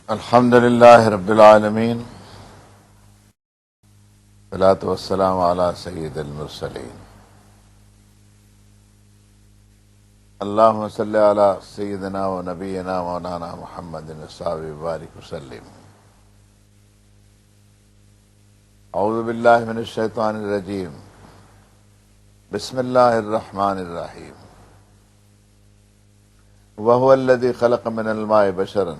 الحمد للہ رب العالمین والصلاۃ والسلام علی سید المرسلین اللہم صلی علی سیدنا و نبینا مولانا محمد صلی بارک وسلم۔ اعوذ باللہ من الشیطان الرجیم، بسم اللہ الرحمن الرحیم۔ وہو الذی خلق من الماء بشرا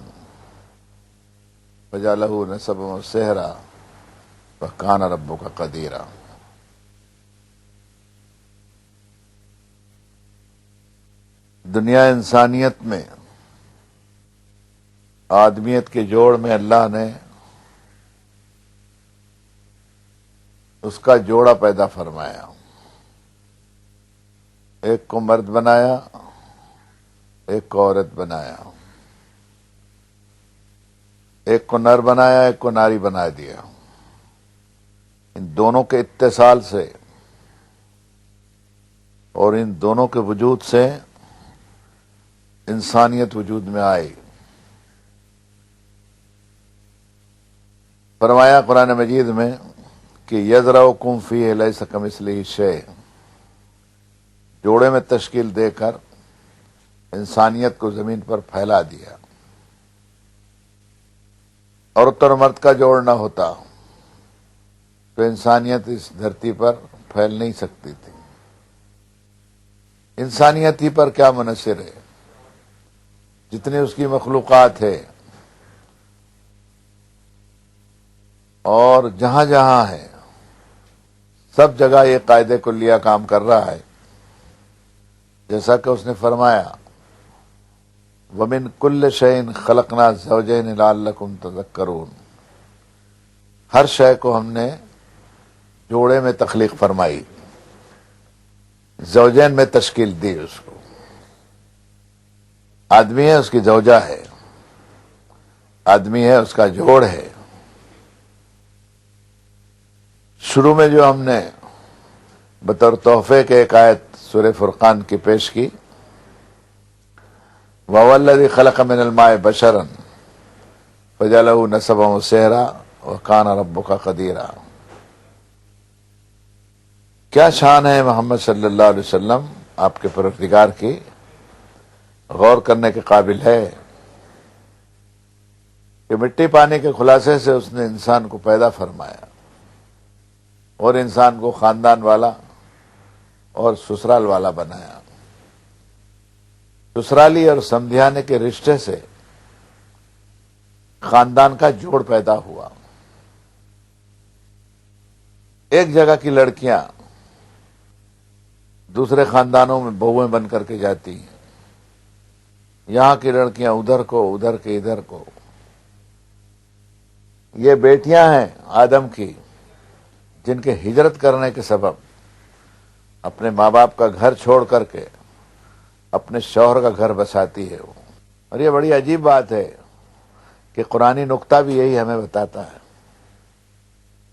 فجعلہ نسبا وسحرا وکان ربک قدیرا۔ دنیا انسانیت میں آدمیت کے جوڑ میں اللہ نے اس کا جوڑا پیدا فرمایا، ایک کو مرد بنایا، ایک کو عورت بنایا، ایک کو نر بنایا، ایک کو ناری بنا دیا۔ ان دونوں کے اتصال سے اور ان دونوں کے وجود سے انسانیت وجود میں آئی۔ فرمایا قرآن مجید میں کہ یذرؤکم فیہ لیس کمثلہ شیء، جوڑے میں تشکیل دے کر انسانیت کو زمین پر پھیلا دیا۔ عورت اور مرد کا جوڑ نہ ہوتا تو انسانیت اس دھرتی پر پھیل نہیں سکتی تھی۔ انسانیت ہی پر کیا منحصر ہے؟ جتنی اس کی مخلوقات ہے اور جہاں جہاں ہے، سب جگہ یہ قاعدے کلیہ کام کر رہا ہے، جیسا کہ اس نے فرمایا وَمِن كُلِّ شَيْءٍ خَلَقْنَا زَوْجَيْنِ لَعَلَّكُمْ تَذَكَّرُونَ، ہر شے کو ہم نے جوڑے میں تخلیق فرمائی، زوجین میں تشکیل دی اس کو۔ آدمی ہے، اس کی زوجہ ہے، آدمی ہے، اس کا جوڑ ہے۔ شروع میں جو ہم نے بطور تحفے کے ایک آیت سورہ فرقان کی پیش کی، وَهُوَ الَّذِي خَلَقَ مِنَ الْمَاءِ بَشَرًا فَجَعَلَهُ نَسَبًا وَصِهْرًا وَكَانَ رَبُّكَ قَدِيرًا۔ کیا شان ہے محمد صلی اللہ علیہ وسلم، آپ کے پروردگار کی، غور کرنے کے قابل ہے کہ مٹی پانی کے خلاصے سے اس نے انسان کو پیدا فرمایا اور انسان کو خاندان والا اور سسرال والا بنایا۔ سسرالی اور سمدھیانے کے رشتے سے خاندان کا جوڑ پیدا ہوا۔ ایک جگہ کی لڑکیاں دوسرے خاندانوں میں بہویں بن کر کے جاتی ہیں، یہاں کی لڑکیاں ادھر کو، ادھر کے ادھر کو۔ یہ بیٹیاں ہیں آدم کی، جن کے ہجرت کرنے کے سبب اپنے ماں باپ کا گھر چھوڑ کر کے اپنے شوہر کا گھر بساتی ہے وہ۔ اور یہ بڑی عجیب بات ہے کہ قرآنی نقطہ بھی یہی ہمیں بتاتا ہے،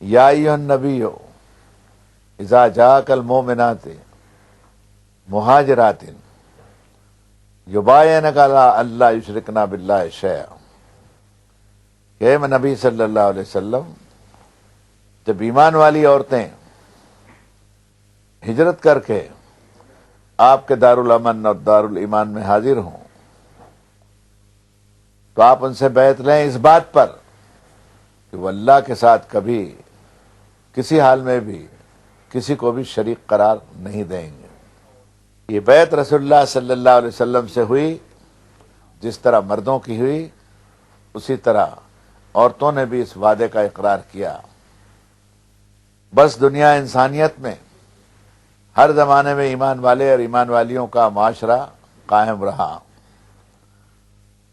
یا ایھا النبی اذا جاءک المؤمنات مہاجرات یبایعنک علی الا یشرکن باللہ شیئا، کہ اے نبی صلی اللہ علیہ وسلم، جب ایمان والی عورتیں ہجرت کر کے آپ کے دارالامن اور دارالایمان میں حاضر ہوں تو آپ ان سے بیعت لیں اس بات پر کہ وہ اللہ کے ساتھ کبھی کسی حال میں بھی کسی کو بھی شریک قرار نہیں دیں گے۔ یہ بیعت رسول اللہ صلی اللہ علیہ وسلم سے ہوئی، جس طرح مردوں کی ہوئی اسی طرح عورتوں نے بھی اس وعدے کا اقرار کیا۔ بس دنیا انسانیت میں ہر زمانے میں ایمان والے اور ایمان والیوں کا معاشرہ قائم رہا،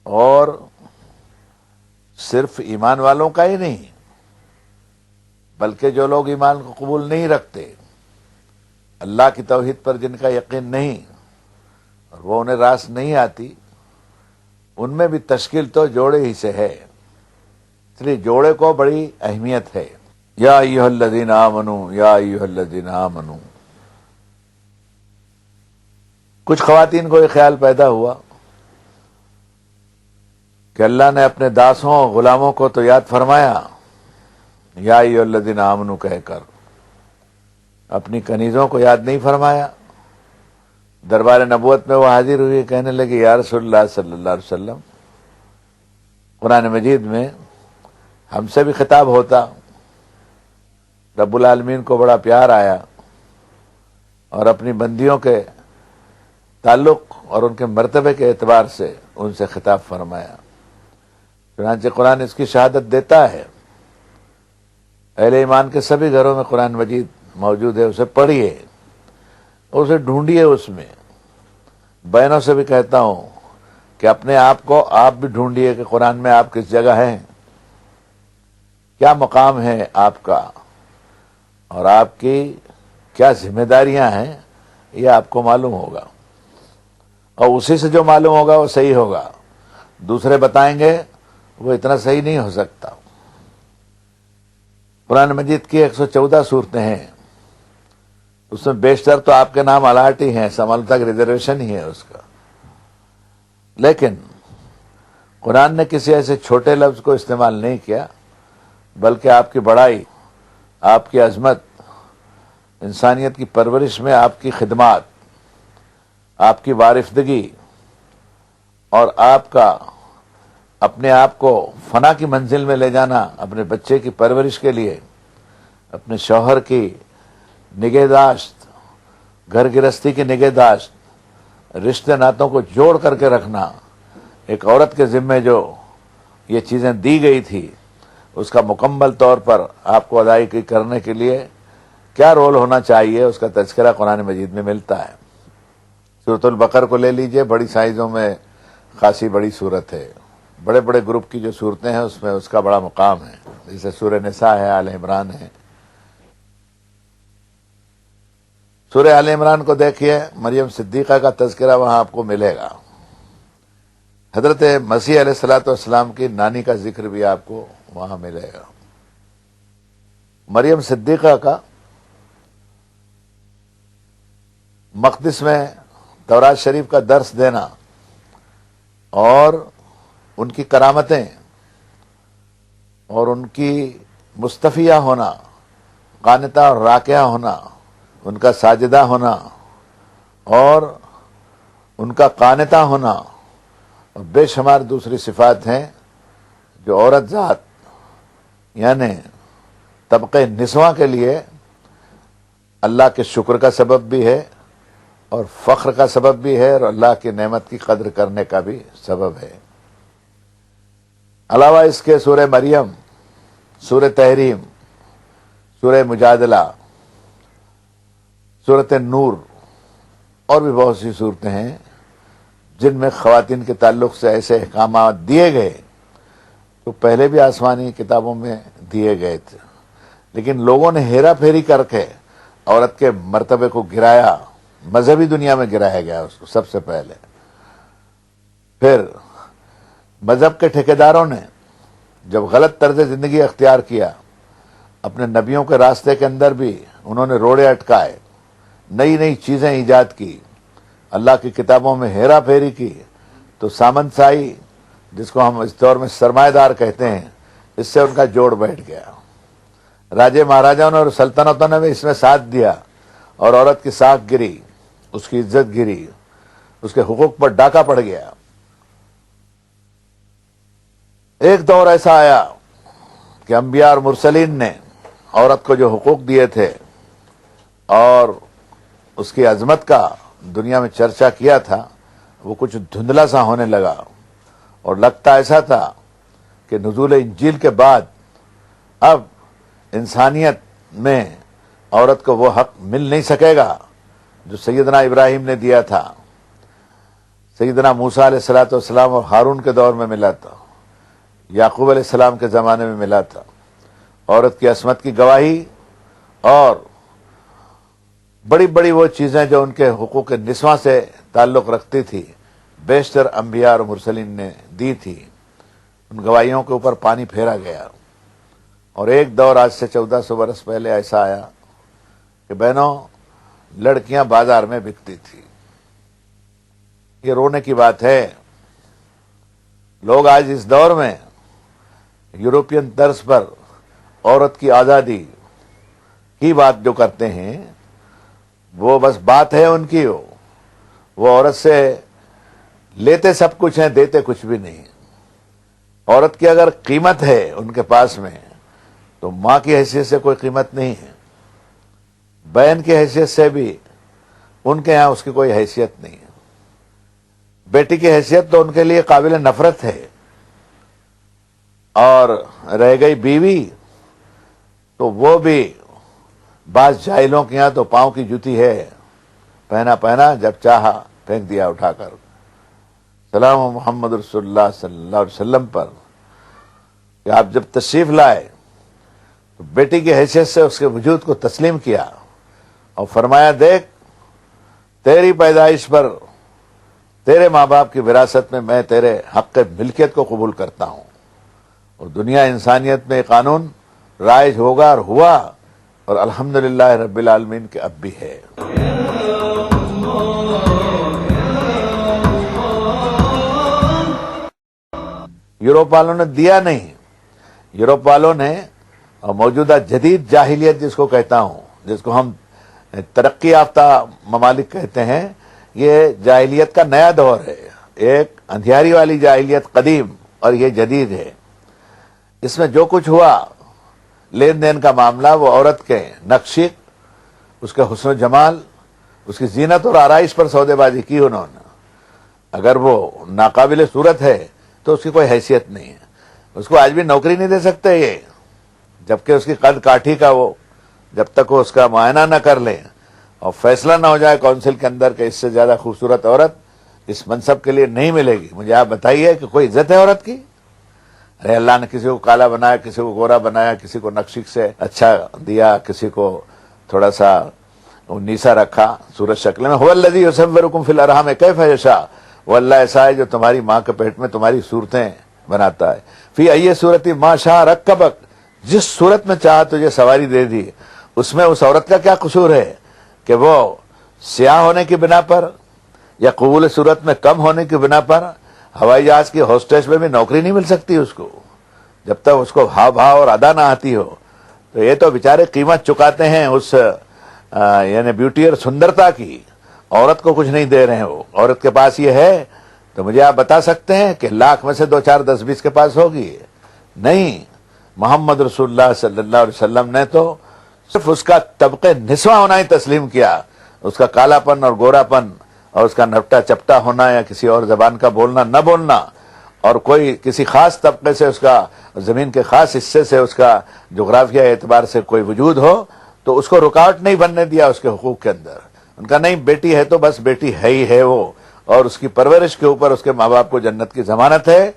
اور صرف ایمان والوں کا ہی نہیں بلکہ جو لوگ ایمان کو قبول نہیں رکھتے، اللہ کی توحید پر جن کا یقین نہیں اور وہ انہیں راست نہیں آتی، ان میں بھی تشکیل تو جوڑے ہی سے ہے، اس لیے جوڑے کو بڑی اہمیت ہے۔ یا ایھا الذین آمنوا، یا ایھا الذین آمنوا۔ کچھ خواتین کو یہ خیال پیدا ہوا کہ کہ اللہ نے اپنے داسوں غلاموں کو تو یاد فرمایا، یا ایھا الذین آمنوا کہہ کر، اپنی کنیزوں کو یاد نہیں فرمایا۔ دربار نبوت میں وہ حاضر ہوئی، کہنے لگی یا رسول اللہ صلی اللہ علیہ وسلم، قرآن مجید میں ہم سے بھی خطاب ہوتا، رب العالمین کو بڑا پیار آیا اور اپنی بندیوں کے تعلق اور ان کے مرتبے کے اعتبار سے ان سے خطاب فرمایا۔ چنانچہ قرآن اس کی شہادت دیتا ہے۔ اہل ایمان کے سبھی گھروں میں قرآن مجید موجود ہے، اسے پڑھیے، اسے ڈھونڈیے۔ اس میں بہنوں سے بھی کہتا ہوں کہ اپنے آپ کو آپ بھی ڈھونڈیے کہ قرآن میں آپ کس جگہ ہیں، کیا مقام ہے آپ کا، اور آپ کی کیا ذمہ داریاں ہیں، یہ آپ کو معلوم ہوگا، اور اسی سے جو معلوم ہوگا وہ صحیح ہوگا۔ دوسرے بتائیں گے وہ اتنا صحیح نہیں ہو سکتا۔ قرآن مجید کی 114 صورتیں ہیں، اس میں بیشتر تو آپ کے نام الاٹ ہی ہیں، سمال تک ریزرویشن ہی ہے اس کا، لیکن قرآن نے کسی ایسے چھوٹے لفظ کو استعمال نہیں کیا، بلکہ آپ کی بڑائی، آپ کی عظمت، انسانیت کی پرورش میں آپ کی خدمات، آپ کی وارفتگی، اور آپ کا اپنے آپ کو فنا کی منزل میں لے جانا، اپنے بچے کی پرورش کے لیے، اپنے شوہر کی نگہداشت، گھر گرہستی کی نگہداشت، رشتے ناتوں کو جوڑ کر کے رکھنا، ایک عورت کے ذمے جو یہ چیزیں دی گئی تھی، اس کا مکمل طور پر آپ کو ادائیگی کرنے کے لیے کیا رول ہونا چاہیے، اس کا تذکرہ قرآن مجید میں ملتا ہے۔ سورۃ البقرہ کو لے لیجئے، بڑی سائزوں میں خاصی بڑی صورت ہے، بڑے بڑے گروپ کی جو صورتیں ہیں اس میں اس کا بڑا مقام ہے، جیسے سورہ نساء ہے، آل عمران ہے۔ سورہ آل عمران کو دیکھیے، مریم صدیقہ کا تذکرہ وہاں آپ کو ملے گا۔ حضرت مسیح علیہ الصلوۃ والسلام کی نانی کا ذکر بھی آپ کو وہاں ملے گا۔ مریم صدیقہ کا مقدس میں تورات شریف کا درس دینا اور ان کی کرامتیں اور ان کی مستفیہ ہونا، قانتہ اور راکعہ ہونا، ان کا ساجدہ ہونا اور ان کا قانتہ ہونا، اور بے شمار دوسری صفات ہیں جو عورت ذات یعنی طبقے نسواں کے لیے اللہ کے شکر کا سبب بھی ہے اور فخر کا سبب بھی ہے، اور اللہ کی نعمت کی قدر کرنے کا بھی سبب ہے۔ علاوہ اس کے سورہ مریم، سورہ تحریم، سورہ مجادلہ، سورۃ نور اور بھی بہت سی صورتیں ہیں جن میں خواتین کے تعلق سے ایسے احکامات دیے گئے تو پہلے بھی آسمانی کتابوں میں دیے گئے تھے، لیکن لوگوں نے ہیرا پھیری کر کے عورت کے مرتبے کو گرایا، مذہبی دنیا میں گرایا گیا اس کو سب سے پہلے۔ پھر مذہب کے ٹھیکیداروں نے جب غلط طرز زندگی اختیار کیا، اپنے نبیوں کے راستے کے اندر بھی انہوں نے روڑے اٹکائے، نئی نئی چیزیں ایجاد کی، اللہ کی کتابوں میں ہیرا پھیری کی، تو سامنتسائی، جس کو ہم اس دور میں سرمایہ دار کہتے ہیں، اس سے ان کا جوڑ بیٹھ گیا۔ راجے مہاراجاؤں نے اور سلطنتوں نے بھی اس میں ساتھ دیا، اور عورت کی ساکھ گری، اس کی عزت گری، اس کے حقوق پر ڈاکہ پڑ گیا۔ ایک دور ایسا آیا کہ انبیاء اور مرسلین نے عورت کو جو حقوق دیے تھے اور اس کی عظمت کا دنیا میں چرچا کیا تھا، وہ کچھ دھندلا سا ہونے لگا، اور لگتا ایسا تھا کہ نزول انجیل کے بعد اب انسانیت میں عورت کو وہ حق مل نہیں سکے گا جو سیدنا ابراہیم نے دیا تھا، سیدنا موسیٰ علیہ الصلوۃ والسلام اور ہارون کے دور میں ملا تھا، یعقوب علیہ السلام کے زمانے میں ملا تھا۔ عورت کی عصمت کی گواہی اور بڑی بڑی وہ چیزیں جو ان کے حقوق نسواں سے تعلق رکھتی تھی، بیشتر انبیاء اور مرسلین نے دی تھی، ان گواہیوں کے اوپر پانی پھیرا گیا۔ اور ایک دور آج سے 1400 برس پہلے ایسا آیا کہ بہنوں، لڑکیاں بازار میں بکتی تھی۔ یہ رونے کی بات ہے لوگ آج اس دور میں یورپین طرز پر عورت کی آزادی کی بات جو کرتے ہیں وہ بس بات ہے ان کی، وہ عورت سے لیتے سب کچھ ہیں، دیتے کچھ بھی نہیں۔ عورت کی اگر قیمت ہے ان کے پاس میں تو ماں کی حیثیت سے کوئی قیمت نہیں ہے، بہن کی حیثیت سے بھی ان کے ہاں اس کی کوئی حیثیت نہیں ہے، بیٹی کی حیثیت تو ان کے لیے قابل نفرت ہے، اور رہ گئی بیوی تو وہ بھی بعض جاہلوں کے یہاں تو پاؤں کی جوتی ہے، پہنا پہنا جب چاہا پھینک دیا اٹھا کر۔ سلام محمد رسول اللہ صلی اللہ علیہ وسلم پر کہ آپ جب تشریف لائے تو بیٹی کی حیثیت سے اس کے وجود کو تسلیم کیا اور فرمایا دیکھ تیری پیدائش پر تیرے ماں باپ کی وراثت میں تیرے حق ملکیت کو قبول کرتا ہوں، اور دنیا انسانیت میں یہ قانون رائج ہوگا اور ہوا، اور الحمدللہ رب العالمین کے اب بھی ہے۔ یورپ والوں نے دیا نہیں، یورپ والوں نے موجودہ جدید جاہلیت جس کو کہتا ہوں، جس کو ہم ترقی یافتہ ممالک کہتے ہیں، یہ جاہلیت کا نیا دور ہے، ایک اندھیاری والی جاہلیت قدیم اور یہ جدید ہے۔ اس میں جو کچھ ہوا لین دین کا معاملہ وہ عورت کے نقشی، اس کے حسن و جمال، اس کی زینت اور آرائش پر سودے بازی کی انہوں نے۔ اگر وہ ناقابل صورت ہے تو اس کی کوئی حیثیت نہیں ہے، اس کو آج بھی نوکری نہیں دے سکتے یہ، جبکہ اس کی قد کاٹھی کا وہ جب تک وہ اس کا معائنہ نہ کر لیں اور فیصلہ نہ ہو جائے کونسل کے اندر کہ اس سے زیادہ خوبصورت عورت اس منصب کے لیے نہیں ملے گی۔ مجھے آپ بتائیے کہ کوئی عزت ہے عورت کی؟ ارے اللہ نے کسی کو کالا بنایا، کسی کو گورا بنایا، کسی کو نقشی سے اچھا دیا، کسی کو تھوڑا سا نیسا رکھا صورت شکل میں۔ هو الذی یصورکم فی الارحام کیف یشاء، وہ اللہ ایسا ہے جو تمہاری ماں کے پیٹ میں تمہاری صورتیں بناتا ہے۔ فی ای صورت ما شاء رکبک، جس صورت میں چاہا تجھے سواری دے دی۔ اس میں اس عورت کا کیا قصور ہے کہ وہ سیاہ ہونے کی بنا پر یا قبول صورت میں کم ہونے کی بنا پر ہوائی جہاز کی ہوسٹس میں بھی نوکری نہیں مل سکتی اس کو، جب تک اس کو ہاؤ بھاؤ اور ادا نہ آتی ہو؟ تو یہ تو بیچارے قیمت چکاتے ہیں اس یعنی بیوٹی اور سندرتا کی، عورت کو کچھ نہیں دے رہے ہیں۔ وہ عورت کے پاس یہ ہے تو مجھے آپ بتا سکتے ہیں کہ لاکھ میں سے 2 4 10 20 کے پاس ہوگی؟ نہیں، محمد رسول اللہ صلی اللہ علیہ وسلم نے تو صرف اس کا طبقہ نسواں ہونا ہی تسلیم کیا، اس کا کالا پن اور گورا پن اور اس کا نپٹا چپٹا ہونا یا کسی اور زبان کا بولنا نہ بولنا، اور کوئی کسی خاص طبقے سے اس کا زمین کے خاص حصے سے اس کا جغرافیہ اعتبار سے کوئی وجود ہو تو اس کو رکاوٹ نہیں بننے دیا اس کے حقوق کے اندر۔ ان کا نہیں، بیٹی ہے تو بس بیٹی ہے ہی ہے وہ، اور اس کی پرورش کے اوپر اس کے ماں باپ کو جنت کی ضمانت ہے،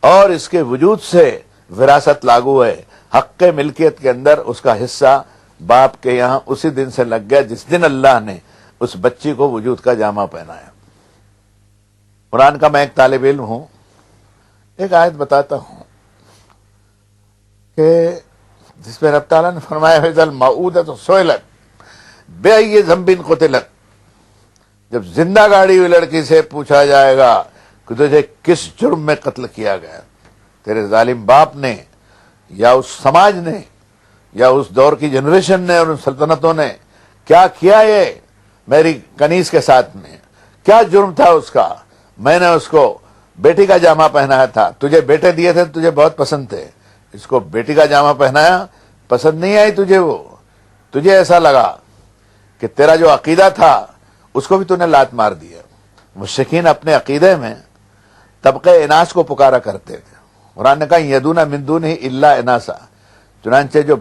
اور اس کے وجود سے وراثت لاگو ہے، حق ملکیت کے اندر اس کا حصہ باپ کے یہاں اسی دن سے لگ گیا جس دن اللہ نے اس بچی کو وجود کا جامہ پہنایا۔ قرآن کا میں ایک طالب علم ہوں، ایک آیت بتاتا ہوں کہ جس میں رب تعالیٰ نے فرمایا فَإِذَا الْمَوْءُودَةُ سُئِلَتْ بِأَيِّ ذَنبٍ قُتِلَتْ، جب زندہ گاڑی ہوئی لڑکی سے پوچھا جائے گا کہ تجھے کس جرم میں قتل کیا گیا، تیرے ظالم باپ نے یا اس سماج نے یا اس دور کی جنریشن نے اور ان سلطنتوں نے کیا کیا، یہ میری کنیز کے ساتھ میں کیا جرم تھا اس کا؟ میں نے اس کو بیٹی کا جامہ پہنایا تھا، تجھے بیٹے دیے تھے تجھے بہت پسند تھے، اس کو بیٹی کا جامہ پہنایا، پسند نہیں آئی تجھے، وہ تجھے ایسا لگا کہ تیرا جو عقیدہ تھا اس کو بھی تو نے لات مار دیا۔ مشرکین اپنے عقیدے میں طبقہ اناث کو پکارا کرتے تھے، قرآن نے کہا یدون من دونہ الا اناسا، چنانچہ جو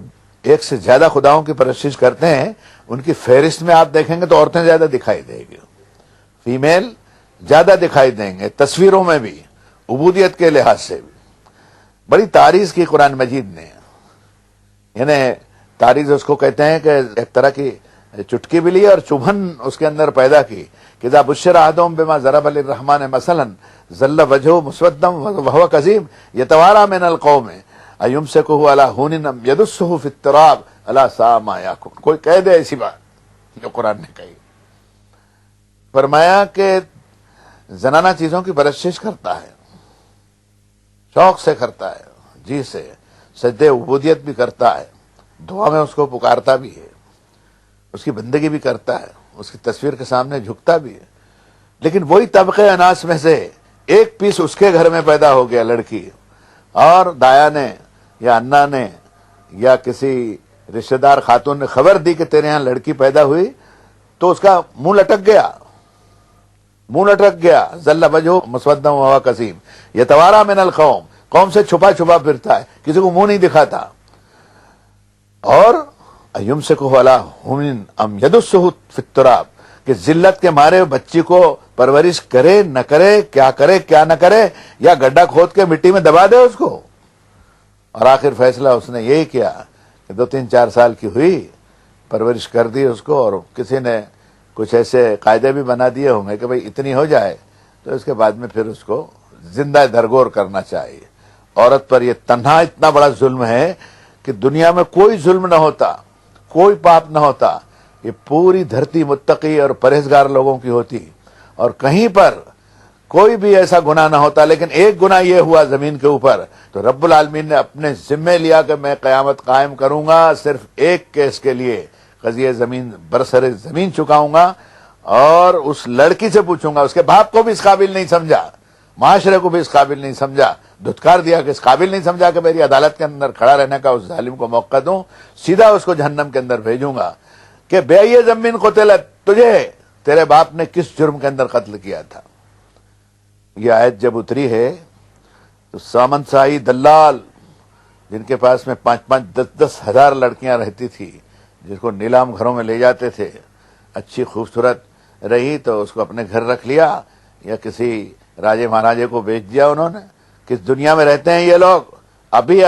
ایک سے زیادہ خداؤں کی پرستش کرتے ہیں ان کی فہرست میں آپ دیکھیں گے تو عورتیں زیادہ دکھائی دے گی، فیمیل زیادہ دکھائی دیں گے، تصویروں میں بھی، عبودیت کے لحاظ سے بھی۔ بڑی تعریض کی قرآن مجید نے، یعنی تعریض اس کو کہتے ہیں کہ ایک طرح کی چٹکی بھی لی اور چبھن اس کے اندر پیدا کی کہ اذا بشر احدهم بما ضرب للرحمن مثلا ظل وجهه مسودا وهو كظيم يتوارى من القوم ایمسکہ علی ہون ام یدسہ فی التراب الا ساء ما یحکمون۔ کوئی کہہ دے ایسی بات جو قرآن نے کہی، فرمایا کہ زنانہ چیزوں کی پرستش کرتا ہے شوق سے کرتا ہے، جی سے سجدے عبودیت بھی کرتا ہے، دعا میں اس کو پکارتا بھی ہے، اس کی بندگی بھی کرتا ہے، اس کی تصویر کے سامنے جھکتا بھی ہے. لیکن وہی طبقے اناس میں سے ایک پیس اس کے گھر میں پیدا ہو گیا لڑکی، اور دایا نے یا انا نے یا کسی رشتہ دار خاتون نے خبر دی کہ تیرے یہاں لڑکی پیدا ہوئی، تو اس کا منہ لٹک گیا، ذل وجہہ مسودا وہو کظیم یتوارا من القوم، قوم سے چھپا چھپا پھرتا ہے، کسی کو منہ نہیں دکھاتا. اور ایمسکہ علی ہون ام یدسہ فی التراب، کہ ذلت کے مارے بچی کو پرورش کرے نہ کرے کیا نہ کرے، یا گڈھا کھود کے مٹی میں دبا دے اس کو. اور آخر فیصلہ اس نے یہی کیا کہ 2-3-4 سال کی ہوئی، پرورش کر دی اس کو، اور کسی نے کچھ ایسے قاعدے بھی بنا دیے ہوں گے کہ بھئی اتنی ہو جائے تو اس کے بعد میں پھر اس کو زندہ درگور کرنا چاہیے. عورت پر یہ تنہا اتنا بڑا ظلم ہے کہ دنیا میں کوئی ظلم نہ ہوتا، کوئی پاپ نہ ہوتا، یہ پوری دھرتی متقی اور پرہیزگار لوگوں کی ہوتی، اور کہیں پر کوئی بھی ایسا گناہ نہ ہوتا. لیکن ایک گناہ یہ ہوا زمین کے اوپر، تو رب العالمین نے اپنے ذمے لیا کہ میں قیامت قائم کروں گا صرف ایک کیس کے لیے، قضیہ زمین برسر زمین چکاؤں گا، اور اس لڑکی سے پوچھوں گا. اس کے باپ کو بھی اس قابل نہیں سمجھا، معاشرے کو بھی اس قابل نہیں سمجھا، دھتکار دیا کہ اس قابل نہیں سمجھا کہ میری عدالت کے اندر کھڑا رہنے کا اس ظالم کو موقع دوں، سیدھا اس کو جہنم کے اندر بھیجوں گا کہ بے ای ذنب قتلت، تجھے تیرے باپ نے کس جرم کے اندر قتل کیا تھا. یہ آیت جب اتری ہے تو سامن سائی دلال، جن کے پاس میں 5-5 10-10 ہزار لڑکیاں رہتی تھی، جس کو نیلام گھروں میں لے جاتے تھے، اچھی خوبصورت رہی تو اس کو اپنے گھر رکھ لیا، یا کسی راجے مہاراجے کو بیچ دیا انہوں نے. کس دنیا میں رہتے ہیں یہ لوگ؟ ابھی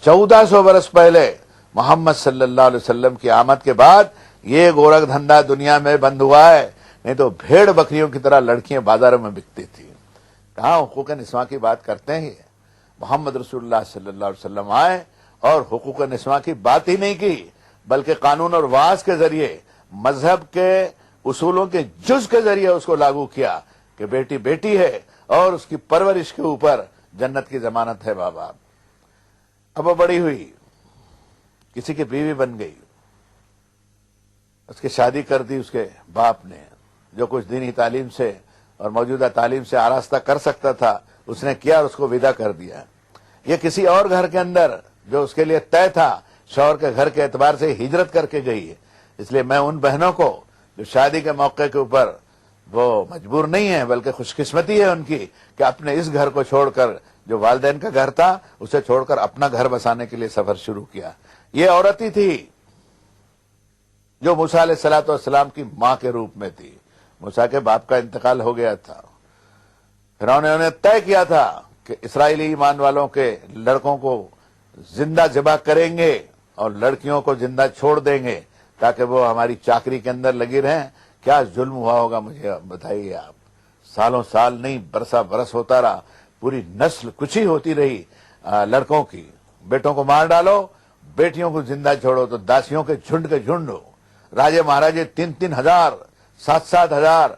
1400 برس پہلے محمد صلی اللہ علیہ وسلم کی آمد کے بعد یہ گورکھ دھندا دنیا میں بند ہوا ہے، نہیں تو بھیڑ بکریوں کی طرح لڑکیاں بازاروں میں بکتی تھی. کہاں حقوق نسواں کی بات کرتے ہیں؟ محمد رسول اللہ صلی اللہ علیہ وسلم آئے اور حقوق نسواں کی بات ہی نہیں کی، بلکہ قانون اور واز کے ذریعے، مذہب کے اصولوں کے جز کے ذریعے اس کو لاگو کیا کہ بیٹی بیٹی ہے، اور اس کی پرورش کے اوپر جنت کی ضمانت ہے. بابا اب وہ بڑی ہوئی، کسی کی بیوی بن گئی، اس کی شادی کر دی اس کے باپ نے، جو کچھ دینی تعلیم سے اور موجودہ تعلیم سے آراستہ کر سکتا تھا اس نے کیا اور اس کو ودا کر دیا. یہ کسی اور گھر کے اندر جو اس کے لیے طے تھا، شوہر کے گھر کے اعتبار سے ہجرت کر کے گئی ہے. اس لیے میں ان بہنوں کو جو شادی کے موقع کے اوپر وہ مجبور نہیں ہے، بلکہ خوش قسمتی ہے ان کی کہ اپنے اس گھر کو چھوڑ کر، جو والدین کا گھر تھا اسے چھوڑ کر اپنا گھر بسانے کے لیے سفر شروع کیا. یہ عورت ہی تھی جو موسیٰ علیہ الصلوۃ والسلام کی ماں کے روپ میں تھی. موسیٰ کے باپ کا انتقال ہو گیا تھا، فرعون نے طے کیا تھا کہ اسرائیلی ایمان والوں کے لڑکوں کو زندہ ذبح کریں گے اور لڑکیوں کو زندہ چھوڑ دیں گے تاکہ وہ ہماری چاکری کے اندر لگی رہیں. کیا ظلم ہوا ہوگا مجھے بتائیے آپ. سالوں سال نہیں، برسا برس ہوتا رہا، پوری نسل کچھی ہوتی رہی لڑکوں کی. بیٹوں کو مار ڈالو، بیٹیوں کو زندہ چھوڑو تو داسیوں کے جھنڈ ہو. راجے مہاراجے 3-3 ہزار، 7-7 ہزار.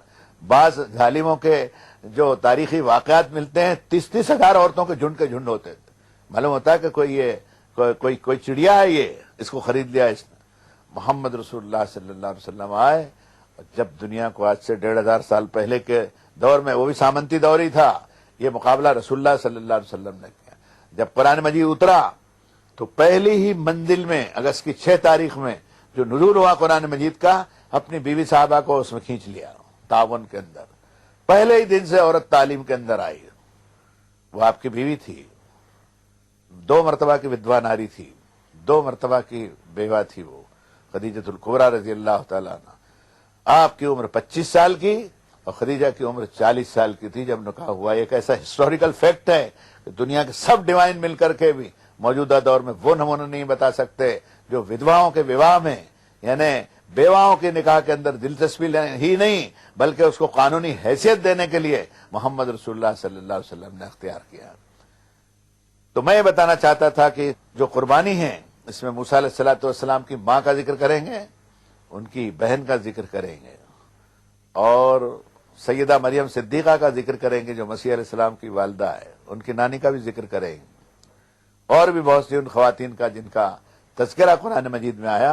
بعض ظالموں کے جو تاریخی واقعات ملتے ہیں 30-30 ہزار عورتوں کے جھنڈ ہوتے تھے. معلوم ہوتا ہے کہ کوئی چڑیا ہے، یہ اس کو خرید لیا اس نے. محمد رسول اللہ صلی اللہ علیہ وسلم آئے، اور جب دنیا کو آج سے 1500 سال پہلے کے دور میں، وہ بھی سامنتی دور ہی تھا، یہ مقابلہ رسول اللہ صلی اللہ علیہ وسلم نے کیا. جب قرآن مجید اترا تو پہلی ہی منزل میں اگست کی 6 تاریخ میں جو نزول ہوا قرآن مجید کا، اپنی بیوی صاحبہ کو اس میں کھینچ لیا تعاون کے اندر. پہلے ہی دن سے عورت تعلیم کے اندر آئی. وہ آپ کی بیوی تھی، 2 مرتبہ کی ودوا ناری تھی، 2 مرتبہ کی بیوہ تھی. وہ خدیجۃ الکبریٰ رضی اللہ تعالیٰ عنہ. آپ کی عمر 25 سال کی اور خدیجہ کی عمر 40 سال کی تھی جب نکاح ہوا. ایک ایسا ہسٹوریکل فیکٹ ہے کہ دنیا کے سب ڈیوائن مل کر کے بھی موجودہ دور میں وہ نمونہ نہیں بتا سکتے جو ودواؤں کے وواہ میں، یعنی بیواؤں کے نکاح کے اندر دلچسپی ہی نہیں بلکہ اس کو قانونی حیثیت دینے کے لیے محمد رسول اللہ صلی اللہ علیہ وسلم نے اختیار کیا. تو میں یہ بتانا چاہتا تھا کہ جو قربانی ہے اس میں موسیٰ علیہ الصلوۃ والسلام کی ماں کا ذکر کریں گے، ان کی بہن کا ذکر کریں گے، اور سیدہ مریم صدیقہ کا ذکر کریں گے جو مسیح علیہ السلام کی والدہ ہے، ان کی نانی کا بھی ذکر کریں گے، اور بھی بہت سی ان خواتین کا جن کا تذکرہ قرآن مجید میں آیا،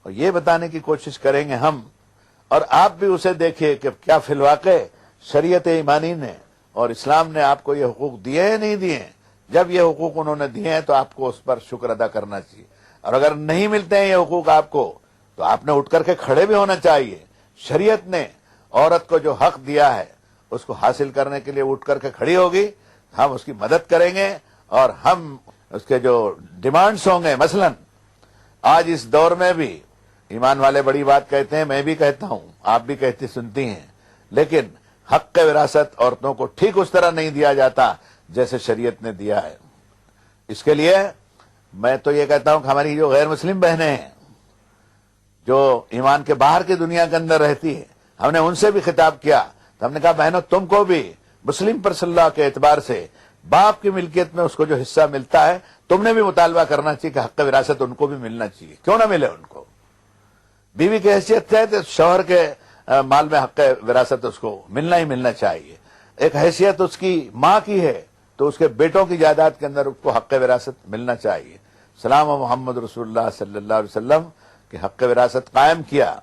اور یہ بتانے کی کوشش کریں گے ہم، اور آپ بھی اسے دیکھیے کہ کیا فی الواقع شریعت ایمانی نے اور اسلام نے آپ کو یہ حقوق دیے ہیں نہیں دیے ہیں۔ جب یہ حقوق انہوں نے دیے ہیں تو آپ کو اس پر شکر ادا کرنا چاہیے، اور اگر نہیں ملتے ہیں یہ حقوق آپ کو تو آپ نے اٹھ کر کے کھڑے بھی ہونا چاہیے۔ شریعت نے عورت کو جو حق دیا ہے اس کو حاصل کرنے کے لیے اٹھ کر کے کھڑی ہوگی، ہم اس کی مدد کریں گے، اور ہم اس کے جو ڈیمانڈز ہوں گے، مثلا آج اس دور میں بھی ایمان والے بڑی بات کہتے ہیں، میں بھی کہتا ہوں، آپ بھی کہتی سنتی ہیں، لیکن حق وراثت عورتوں کو ٹھیک اس طرح نہیں دیا جاتا جیسے شریعت نے دیا ہے۔ اس کے لیے میں تو یہ کہتا ہوں کہ ہماری جو غیر مسلم بہنیں ہیں جو ایمان کے باہر کی دنیا کے اندر رہتی ہے، ہم نے ان سے بھی خطاب کیا تو ہم نے کہا بہنوں تم کو بھی مسلم پرسنل کے اعتبار سے باپ کی ملکیت میں اس کو جو حصہ ملتا ہے تم نے بھی مطالبہ کرنا چاہیے کہ حق وراثت ان کو بھی ملنا چاہیے، کیوں نہ ملے ان کو؟ بیوی کی حیثیت ہے تو شوہر کے مال میں حق وراثت اس کو ملنا ہی ملنا چاہیے۔ ایک حیثیت اس کی ماں کی ہے تو اس کے بیٹوں کی جائیداد کے اندر اس کو حق وراثت ملنا چاہیے۔ سلام و محمد رسول اللہ صلی اللہ علیہ وسلم کہ حق وراثت قائم کیا،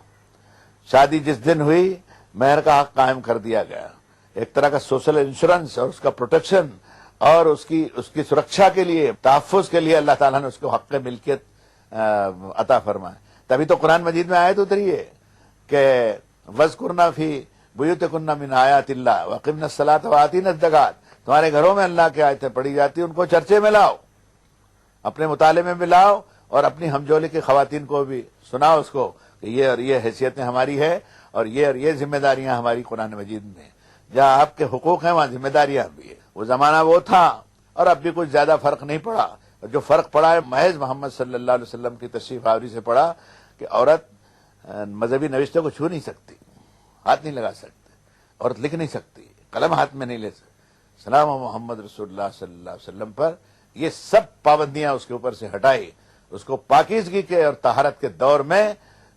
شادی جس دن ہوئی مہر کا حق قائم کر دیا گیا، ایک طرح کا سوشل انشورنس اور اس کا پروٹیکشن اور اس کی سرکشا کے لیے، تحفظ کے لیے اللہ تعالیٰ نے اس کو حق ملکیت عطا فرمائے۔ تبھی تو قرآن مجید میں آیت اتری ہے کہ وَاذْكُرْنَا فِي بُيُوتِكُنَّ مِنْ آيَاتِ اللَّهِ وَأَقِمْنَا الصَّلَاةَ وَآتِينَا الزَّكَاةَ، تمہارے گھروں میں اللہ کی آیتیں پڑھی جاتی، ان کو چرچے میں لاؤ، اپنے مطالعے میں بھی لاؤ، اور اپنی ہمجولی کی خواتین کو بھی سناؤ اس کو کہ یہ اور یہ حیثیتیں ہماری ہے اور یہ ذمہ داریاں ہماری قرآن مجید میں، جہاں آپ کے حقوق ہیں وہاں ذمہ داریاں بھی ہیں۔ وہ زمانہ وہ تھا اور اب بھی کچھ زیادہ فرق نہیں پڑا، جو فرق پڑا ہے محض محمد صلی اللہ علیہ وسلم کی تشریف آوری سے پڑا کہ عورت مذہبی نوشتوں کو چھو نہیں سکتی، ہاتھ نہیں لگا سکتی، عورت لکھ نہیں سکتی، قلم ہاتھ میں نہیں لے سکتی۔ سلام و محمد رسول اللہ صلی اللہ علیہ وسلم پر یہ سب پابندیاں اس کے اوپر سے ہٹائی، اس کو پاکیزگی کے اور طہارت کے دور میں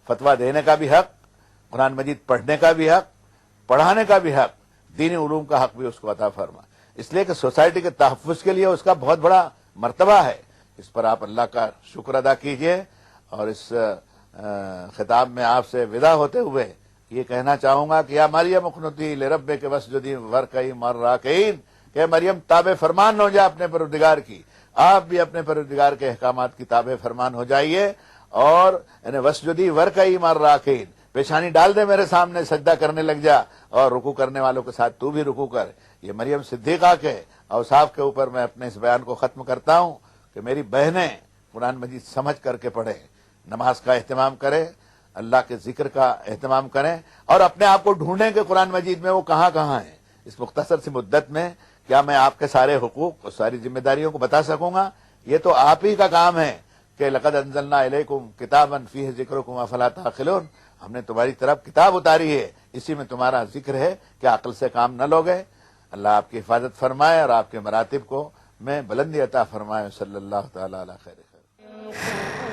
فتویٰ دینے کا بھی حق، قرآن مجید پڑھنے کا بھی حق، پڑھانے کا بھی حق، دینی علوم کا حق بھی اس کو عطا فرما، اس لیے کہ سوسائٹی کے تحفظ کے لیے اس کا بہت بڑا مرتبہ ہے۔ اس پر آپ اللہ کا شکر ادا کیجئے، اور اس خطاب میں آپ سے ودا ہوتے ہوئے یہ کہنا چاہوں گا کہ یا مریم اقنتی لربک واسجدی وارکعی مع الراکعین، کہ مریم تابع فرمان ہو جائے اپنے پروردگار کی، آپ بھی اپنے پروردگار کے احکامات کی تابع فرمان ہو جائیے، اور واسجدی وارکعی مع الراکعین، پیشانی ڈال دے میرے سامنے، سجدہ کرنے لگ جا، اور رکوع کرنے والوں کے ساتھ تو بھی رکوع کر۔ یہ مریم صدیقہ کے اوصاف کے اوپر میں اپنے اس بیان کو ختم کرتا ہوں کہ میری بہنیں قرآن مجید سمجھ کر کے پڑھیں، نماز کا اہتمام کریں، اللہ کے ذکر کا اہتمام کریں، اور اپنے آپ کو ڈھونڈیں کہ قرآن مجید میں وہ کہاں کہاں ہیں۔ اس مختصر سی مدت میں کیا میں آپ کے سارے حقوق اور ساری ذمہ داریوں کو بتا سکوں گا؟ یہ تو آپ ہی کا کام ہے کہ لقد انزلنا الیکم کتابا فیہ ذکرکم افلا تعقلون، ہم نے تمہاری طرف کتاب اتاری ہے، اسی میں تمہارا ذکر ہے، کیا عقل سے کام نہ لوگے؟ اللہ آپ کی حفاظت فرمائے اور آپ کے مراتب کو میں بلندی عطا فرمائے۔ صلی اللہ تعالی علی خیر خیر۔